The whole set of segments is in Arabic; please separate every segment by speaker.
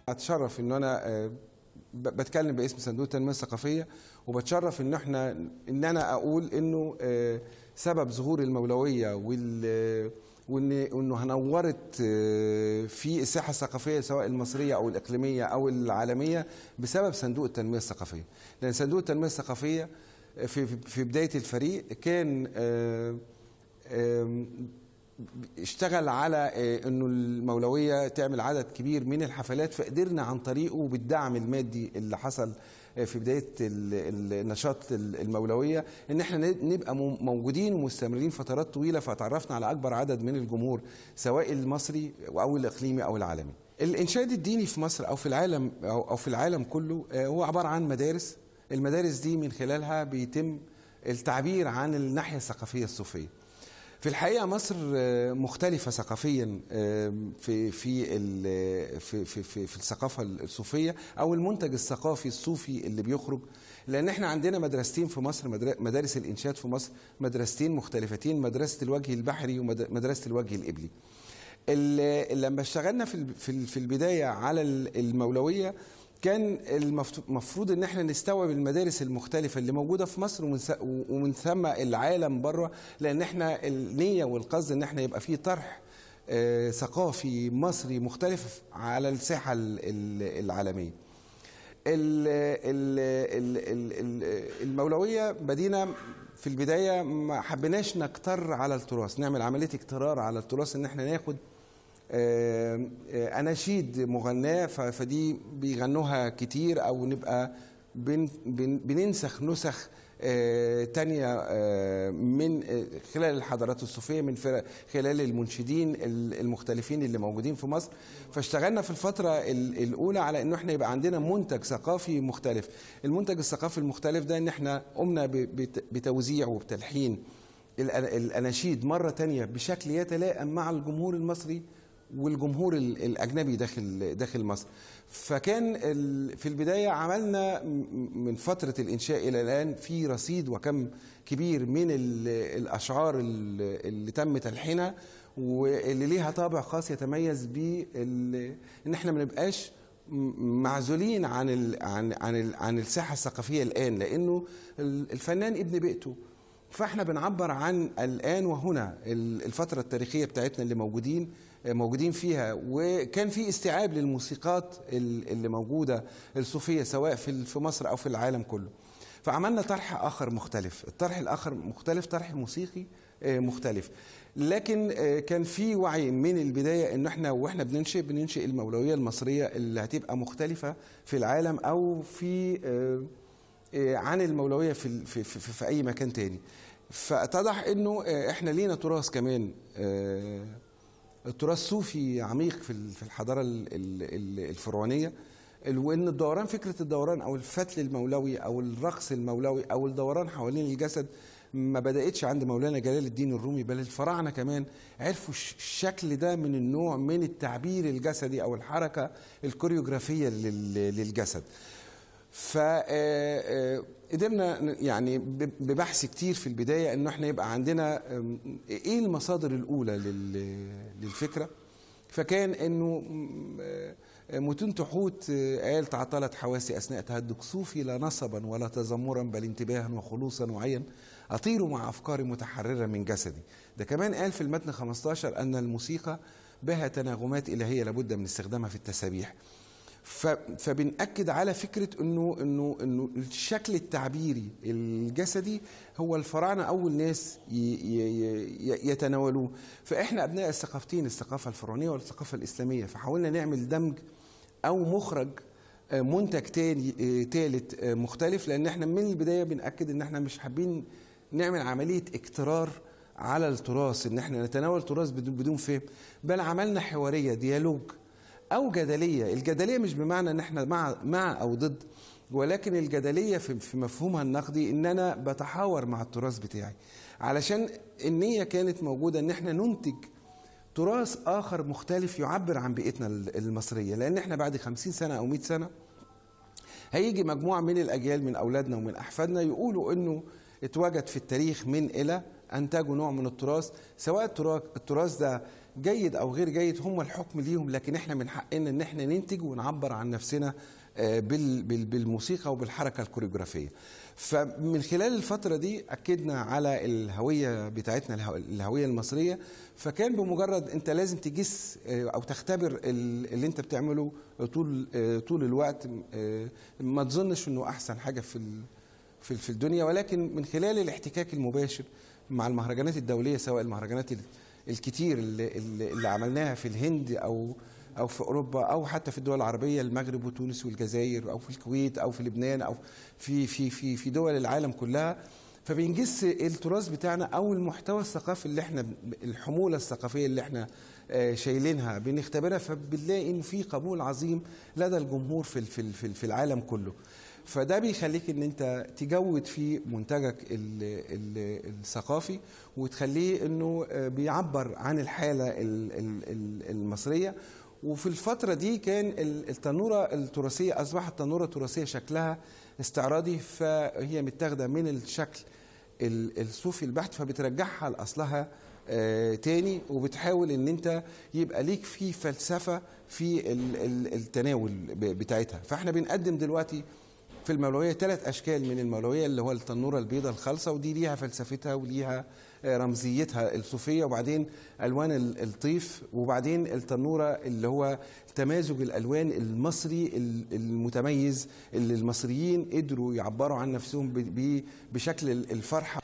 Speaker 1: اتشرف ان انا بتكلم باسم صندوق التنميه الثقافيه، وبتشرف ان انا اقول انه سبب ظهور المولويه وانه نورت في الساحه الثقافيه سواء المصريه او الاقليميه او العالميه بسبب صندوق التنميه الثقافيه. لان صندوق التنميه الثقافيه في بدايه الفريق كان اشتغل على انه المولويه تعمل عدد كبير من الحفلات، فقدرنا عن طريقه بالدعم المادي اللي حصل في بدايه النشاط المولويه ان احنا نبقى موجودين ومستمرين فترات طويله، فتعرفنا على اكبر عدد من الجمهور سواء المصري او الاقليمي او العالمي. الانشاد الديني في مصر او في العالم او في العالم كله هو عباره عن مدارس. المدارس دي من خلالها بيتم التعبير عن الناحيه الثقافيه الصوفيه. في الحقيقه مصر مختلفه ثقافيا في في في في في, في الثقافه الصوفيه او المنتج الثقافي الصوفي اللي بيخرج، لان احنا عندنا مدرستين في مصر، مدارس الانشاد في مصر مدرستين مختلفتين، مدرسه الوجه البحري ومدرسه الوجه الابلي. لما اشتغلنا في البدايه على المولويه كان المفروض ان احنا نستوعب المدارس المختلفه اللي موجوده في مصر ومن ثم العالم بره، لان احنا النيه والقصد ان احنا يبقى فيه طرح ثقافي مصري مختلف على الساحه العالميه. المولويه بدينا في البدايه ما حبيناش نكتر على التراث، نعمل عمليه اكترار على التراث، ان احنا ناخد أناشيد مغناة فدي بيغنوها كتير، أو نبقى بننسخ نسخ تانية من خلال الحضارات الصوفية، من خلال المنشدين المختلفين اللي موجودين في مصر. فاشتغلنا في الفترة الأولى على أنه احنا يبقى عندنا منتج ثقافي مختلف. المنتج الثقافي المختلف ده أن احنا قمنا بتوزيع وبتلحين الأناشيد مرة تانية بشكل يتلائم مع الجمهور المصري والجمهور الأجنبي داخل مصر. فكان في البداية عملنا من فترة الإنشاء إلى الآن في رصيد وكم كبير من الأشعار اللي تم تلحينها، واللي ليها طابع خاص يتميز بإن احنا ما نبقاش معزولين عن الساحة الثقافية الآن، لأنه الفنان ابن بيئته. فاحنا بنعبر عن الآن وهنا الفترة التاريخية بتاعتنا اللي موجودين فيها، وكان في استيعاب للموسيقات اللي موجودة الصوفية سواء في مصر أو في العالم كله. فعملنا طرح آخر مختلف، الطرح الآخر مختلف، طرح موسيقي مختلف. لكن كان في وعي من البداية إن واحنا بننشئ المولوية المصرية اللي هتبقى مختلفة في العالم أو في عن المولوية في أي مكان تاني. فاتضح إنه إحنا لينا تراث كمان، التراث صوفي عميق في الحضارة الفرعونية، وإن الدوران، فكرة الدوران أو الفتل المولوي أو الرقص المولوي أو الدوران حوالين الجسد ما بدأتش عند مولانا جلال الدين الرومي، بل الفراعنة كمان عرفوا الشكل ده من النوع من التعبير الجسدي أو الحركة الكوريوغرافية للجسد. فقدرنا يعني ببحث متين في البداية انه احنا يبقى عندنا ايه المصادر الاولى للفكرة. فكان انه متون تحوت قال: تعطلت حواسي اثناء تهدك صوفي، لا نصبا ولا تذمرا بل انتباها وخلوصا وعيا، اطير مع افكاري متحررة من جسدي. ده كمان قال في المتن 15 ان الموسيقى بها تناغمات الهية لابد من استخدامها في التسابيح. فبنأكد على فكرة انه الشكل التعبيري الجسدي هو الفراعنة اول ناس يتناولوه. فاحنا ابناء الثقافتين، الثقافة الفرعونية والثقافة الاسلامية، فحاولنا نعمل دمج او مخرج منتج ثالث مختلف، لان احنا من البداية بنأكد ان احنا مش حابين نعمل عملية اكترار على التراث، ان احنا نتناول تراث بدون فهم، بل عملنا حوارية، ديالوج أو جدلية. الجدلية مش بمعنى إن إحنا مع أو ضد، ولكن الجدلية في مفهومها النقدي إن أنا بتحاور مع التراث بتاعي، علشان النية كانت موجودة إن إحنا ننتج تراث آخر مختلف يعبر عن بيئتنا المصرية. لأن إحنا بعد 50 سنة أو 100 سنة هيجي مجموعة من الأجيال من أولادنا ومن أحفادنا يقولوا إنه اتوجد في التاريخ من إلى أنتجوا نوع من التراث، سواء التراث ده جيد او غير جيد هم الحكم ليهم، لكن احنا من حقنا ان احنا ننتج ونعبر عن نفسنا بالموسيقى وبالحركه الكوريوغرافيه. فمن خلال الفتره دي اكدنا على الهويه بتاعتنا، الهويه المصريه. فكان بمجرد انت لازم تجس او تختبر اللي انت بتعمله طول الوقت، ما تظنش انه احسن حاجه في الدنيا، ولكن من خلال الاحتكاك المباشر مع المهرجانات الدوليه، سواء المهرجانات الكتير اللي عملناها في الهند او في اوروبا او حتى في الدول العربيه، المغرب وتونس والجزائر او في الكويت او في لبنان او في دول العالم كلها. فبنجس التراث بتاعنا او المحتوى الثقافي اللي احنا، الحموله الثقافيه اللي احنا شايلينها بنختبرها، فبنلاقي ان في قبول عظيم لدى الجمهور في العالم كله. فده بيخليك ان انت تجود في منتجك الثقافي وتخليه انه بيعبر عن الحاله المصريه. وفي الفتره دي كان التنوره التراثيه اصبحت تنوره تراثيه شكلها استعراضي، فهي متاخده من الشكل الصوفي البحت، فبترجعها لاصلها تاني، وبتحاول ان انت يبقى ليك في فلسفه في التناول بتاعتها. فاحنا بنقدم دلوقتي في المولوية 3 أشكال من المولوية، اللي هو التنورة البيضاء الخالصة، ودي ليها فلسفتها وليها رمزيتها الصوفية، وبعدين ألوان الطيف، وبعدين التنورة اللي هو تمازج الألوان المصري المتميز اللي المصريين قدروا يعبروا عن نفسهم بشكل الفرحة.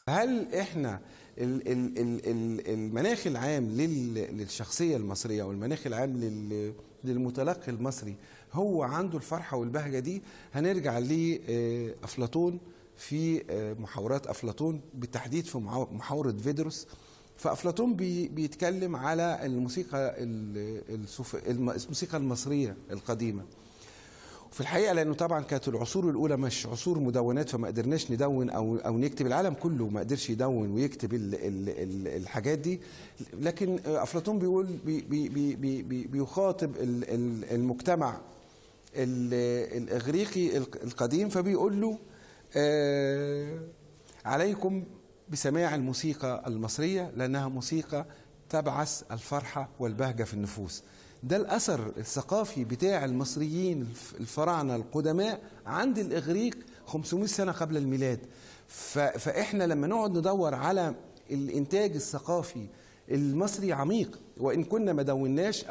Speaker 1: هل احنا المناخ العام للشخصية المصرية والمناخ العام للمتلقي المصري هو عنده الفرحة والبهجة دي؟ هنرجع لأفلاطون في محاورات أفلاطون، بالتحديد في محاورة فيدروس. فأفلاطون بيتكلم على الموسيقى المصرية القديمة. في الحقيقة لأنه طبعا كانت العصور الأولى مش عصور مدونات، فما قدرناش ندون أو نكتب. العالم كله ما قدرش يدون ويكتب الحاجات دي، لكن أفلاطون بيقول بيخاطب المجتمع الإغريقي القديم، فبيقول له عليكم بسماع الموسيقى المصرية لأنها موسيقى تبعث الفرحة والبهجة في النفوس. ده الأثر الثقافي بتاع المصريين الفراعنة القدماء عند الإغريق 500 سنة قبل الميلاد. فإحنا لما نقعد ندور على الإنتاج الثقافي المصري عميق، وإن كنا ما دوناش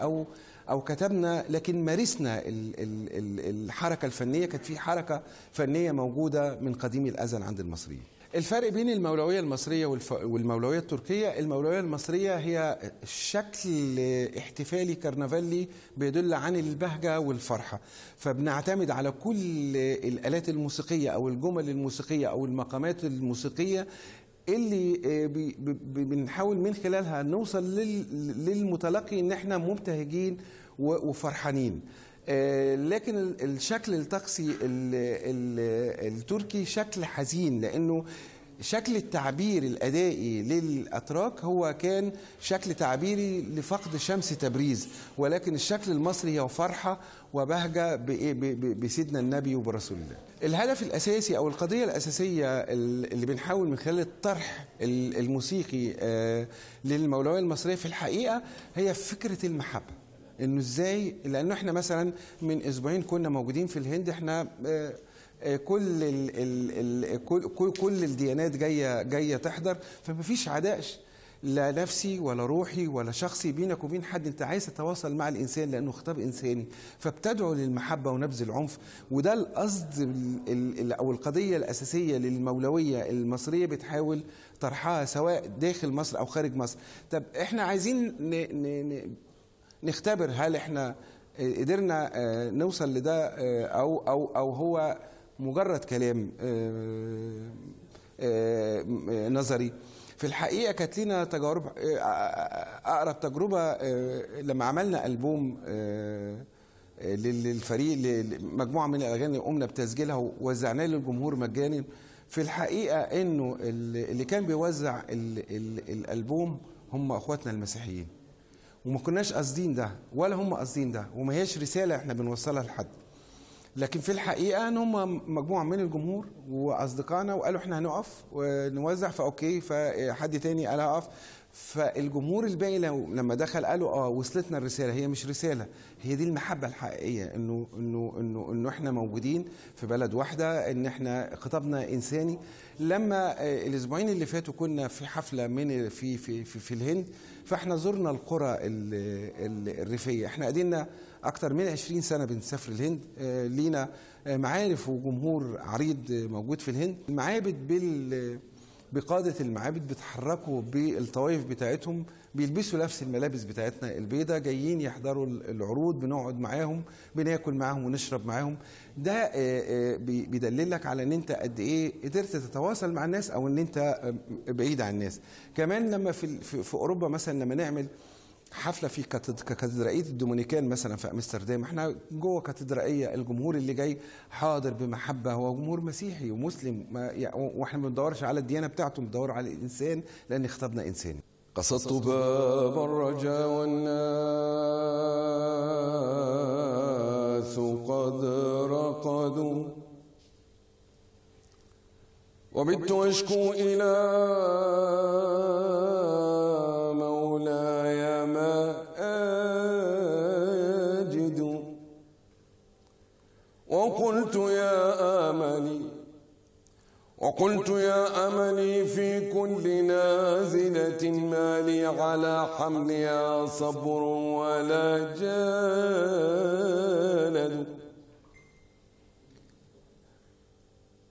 Speaker 1: أو كتبنا، لكن مارسنا الحركة الفنية. كانت في حركة فنية موجودة من قديم الأزل عند المصريين. الفرق بين المولوية المصرية والمولوية التركية، المولوية المصرية هي شكل احتفالي كرنفالي بيدل عن البهجة والفرحة، فبنعتمد على كل الآلات الموسيقية أو الجمل الموسيقية أو المقامات الموسيقية اللي بنحاول من خلالها نوصل للمتلقي ان احنا مبتهجين وفرحانين. لكن الشكل الطقسي التركي شكل حزين، لانه شكل التعبير الأدائي للأتراك هو كان شكل تعبيري لفقد شمس تبريز، ولكن الشكل المصري هو فرحة وبهجة بسيدنا النبي وبرسول الله. الهدف الأساسي أو القضية الأساسية اللي بنحاول من خلال الطرح الموسيقي للمولوية المصرية في الحقيقة هي فكرة المحبة. إنه إزاي، لأنه إحنا مثلا من أسبوعين كنا موجودين في الهند، إحنا كل الديانات جايه تحضر، فما فيش عداء لا نفسي ولا روحي ولا شخصي بينك وبين حد. انت عايز تتواصل مع الانسان لانه خطاب انساني، فبتدعو للمحبه ونبذ العنف. وده القصد او القضيه الاساسيه للمولويه المصريه بتحاول طرحها سواء داخل مصر او خارج مصر. طب احنا عايزين نختبر هل احنا قدرنا نوصل لده او هو مجرد كلام نظري. في الحقيقة كانت لنا تجارب، أقرب تجربة لما عملنا ألبوم للفريق، مجموعة من الأغاني قمنا بتسجيلها ووزعناه للجمهور مجاني. في الحقيقة إنه اللي كان بيوزع الألبوم هم أخواتنا المسيحيين، وما كناش قاصدين ده ولا هم قاصدين ده، وما هيش رسالة إحنا بنوصلها لحد. لكن في الحقيقة ان هم مجموعة من الجمهور واصدقائنا وقالوا احنا هنقف ونوزع، فاوكي، فحد تاني قال هقف، فالجمهور الباقي لما دخل قالوا وصلتنا الرسالة. هي مش رسالة، هي دي المحبة الحقيقية، انه احنا موجودين في بلد واحدة، ان احنا خطابنا انساني. لما الاسبوعين اللي فاتوا كنا في حفلة من في الهند، فاحنا زرنا القرى الريفية. احنا قدينا أكتر من 20 سنة بنسافر الهند، لينا معارف وجمهور عريض موجود في الهند. المعابد بقادة المعابد بيتحركوا بالطوائف بتاعتهم، بيلبسوا نفس الملابس بتاعتنا البيضة، جايين يحضروا العروض، بنقعد معاهم، بناكل معاهم ونشرب معاهم. ده بيدللك على ان انت قد ايه قدرت تتواصل مع الناس، او ان انت بعيد عن الناس. كمان لما في اوروبا مثلا لما نعمل حفله في كاتدرائيه الدومينيكان مثلا في امستردام، احنا جوه كاتدرائيه، الجمهور اللي جاي حاضر بمحبه، هو جمهور مسيحي ومسلم، واحنا ما بندورش على الديانه بتاعته، بندور على الانسان لان خطابنا انساني. قصدت باب الرجاء والناس قد رقدوا، وبت أشكو إلى مولاي ما أجد، وقلت يا أملي في كل نازلة ما لي على حملها صبر ولا جلد،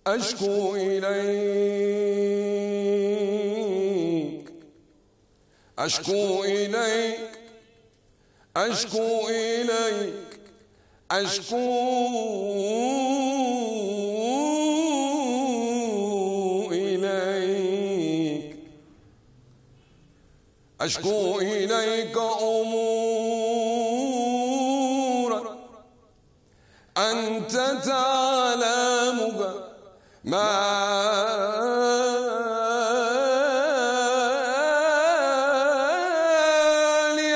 Speaker 1: أشكو إليك أشكو إليك أشكو إليك أشكو إليك أشكو إليك أمورا أنت تعلمها ما لي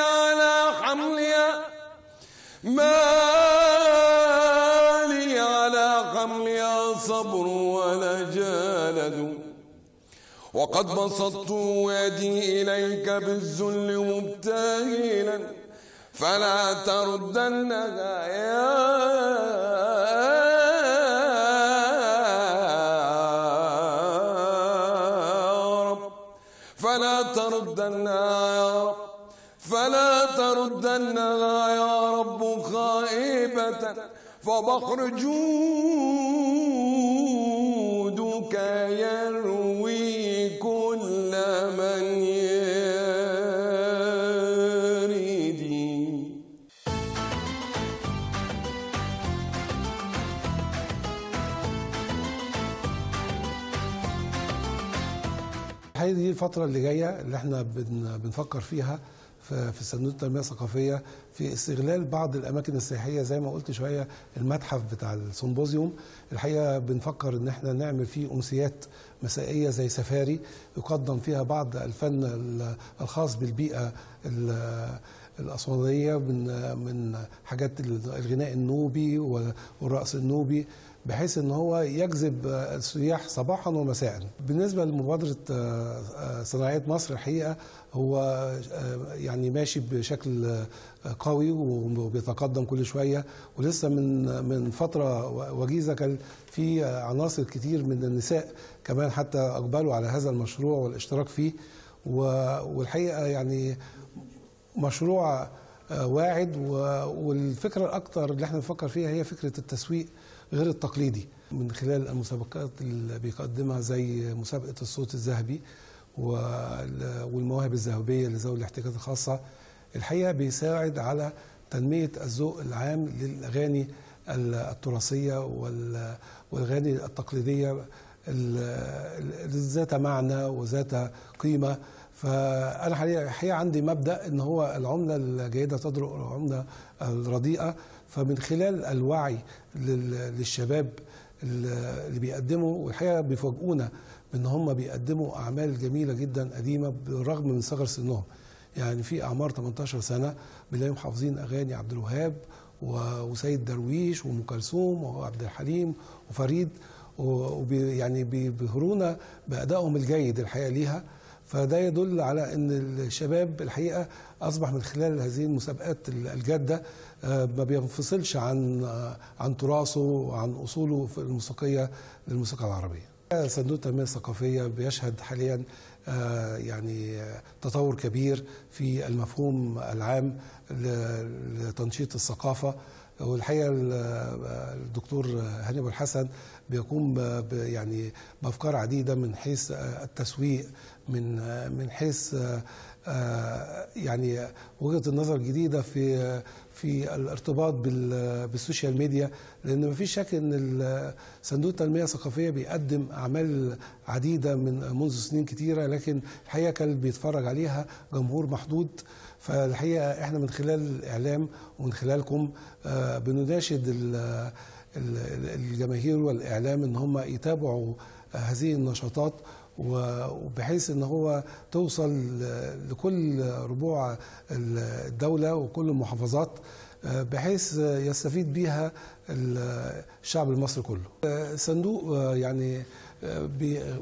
Speaker 1: على حملها صبر ولا جلد، وقد بسطت يدي إليك بالذل مبتهلا، فلا تردنها يا فلا تردنها يا رب خائبة، فبحر جودك يروي كل من يريد.
Speaker 2: هذه دي الفترة اللي جاية اللي احنا بنفكر فيها في صندوق التنمية الثقافية في استغلال بعض الأماكن السياحية زي ما قلت شوية. المتحف بتاع السيمبوزيوم الحقيقة بنفكر إن احنا نعمل فيه أمسيات مسائية زي سفاري يقدم فيها بعض الفن الخاص بالبيئة الأسوانية من حاجات الغناء النوبي والرقص النوبي، بحيث ان هو يجذب السياح صباحا ومساء. بالنسبه لمبادره صناعيه مصر الحقيقه هو يعني ماشي بشكل قوي وبيتقدم كل شويه، ولسه من فتره وجيزه كان في عناصر كتير من النساء كمان حتى اقبلوا على هذا المشروع والاشتراك فيه. والحقيقه يعني مشروع واعد. والفكره الاكثر اللي احنا بنفكر فيها هي فكره التسويق غير التقليدي من خلال المسابقات اللي بيقدمها زي مسابقة الصوت الذهبي والمواهب الذهبية لذوي الاحتياجات الخاصة. الحقيقة بيساعد على تنمية الذوق العام للأغاني التراثية والأغاني التقليدية ذات معنى وذات قيمة. فأنا الحقيقة عندي مبدأ إن هو العملة الجيدة تضرب العملة الرديئة. فمن خلال الوعي للشباب اللي بيقدموا، والحقيقه بيفاجئونا بان هم بيقدموا اعمال جميله جدا قديمه بالرغم من صغر سنهم. يعني في اعمار 18 سنه بنلاقيهم حافظين اغاني عبد الوهاب وسيد درويش وام كلثوم وعبد الحليم وفريد، يعني بيبهرونا بادائهم الجيد الحقيقه ليها. فده يدل على ان الشباب الحقيقه اصبح من خلال هذه المسابقات الجاده ما بينفصلش عن تراثه وعن اصوله الموسيقيه للموسيقى العربيه. صندوق التنميه الثقافيه بيشهد حاليا يعني تطور كبير في المفهوم العام لتنشيط الثقافه. والحقيقه الدكتور هاني أبو الحسن بيقوم يعني بافكار عديده من حيث التسويق، من حيث يعني وجهه النظر الجديده في الارتباط بالسوشيال ميديا، لان مفيش شك ان صندوق التنميه الثقافيه بيقدم اعمال عديده منذ سنين كتيره، لكن الحقيقه كان بيتفرج عليها جمهور محدود. فالحقيقه احنا من خلال الاعلام ومن خلالكم بنناشد الجماهير والاعلام ان هم يتابعوا هذه النشاطات، وبحيث ان هو توصل لكل ربوع الدوله وكل المحافظات بحيث يستفيد بيها الشعب المصري كله. الصندوق يعني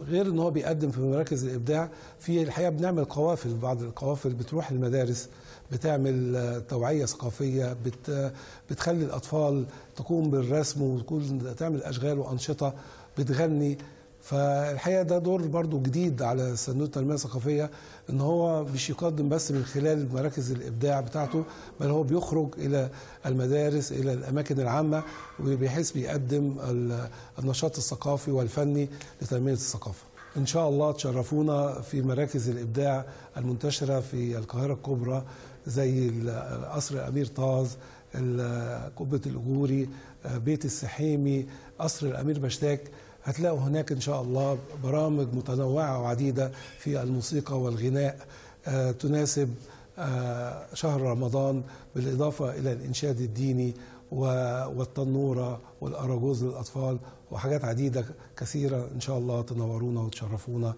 Speaker 2: غير ان هو بيقدم في مراكز الابداع، في الحقيقه بنعمل قوافل، بعض القوافل بتروح المدارس بتعمل توعيه ثقافيه، بتخلي الاطفال تقوم بالرسم وتعمل اشغال وانشطه، بتغني. فالحقيقه ده دور برضو جديد على صندوق التنميه الثقافيه، ان هو مش يقدم بس من خلال مراكز الابداع بتاعته، بل هو بيخرج الى المدارس الى الاماكن العامه، وبحيث بيقدم النشاط الثقافي والفني لتنميه الثقافه. ان شاء الله تشرفونا في مراكز الابداع المنتشره في القاهره الكبرى زي قصر الامير طاز، قبه الاجوري، بيت السحيمي، قصر الامير بشتاك. هتلاقوا هناك إن شاء الله برامج متنوعة وعديدة في الموسيقى والغناء تناسب شهر رمضان، بالإضافة إلى الإنشاد الديني والتنورة والأراجوز للأطفال وحاجات عديدة كثيرة. إن شاء الله تنورونا وتشرفونا.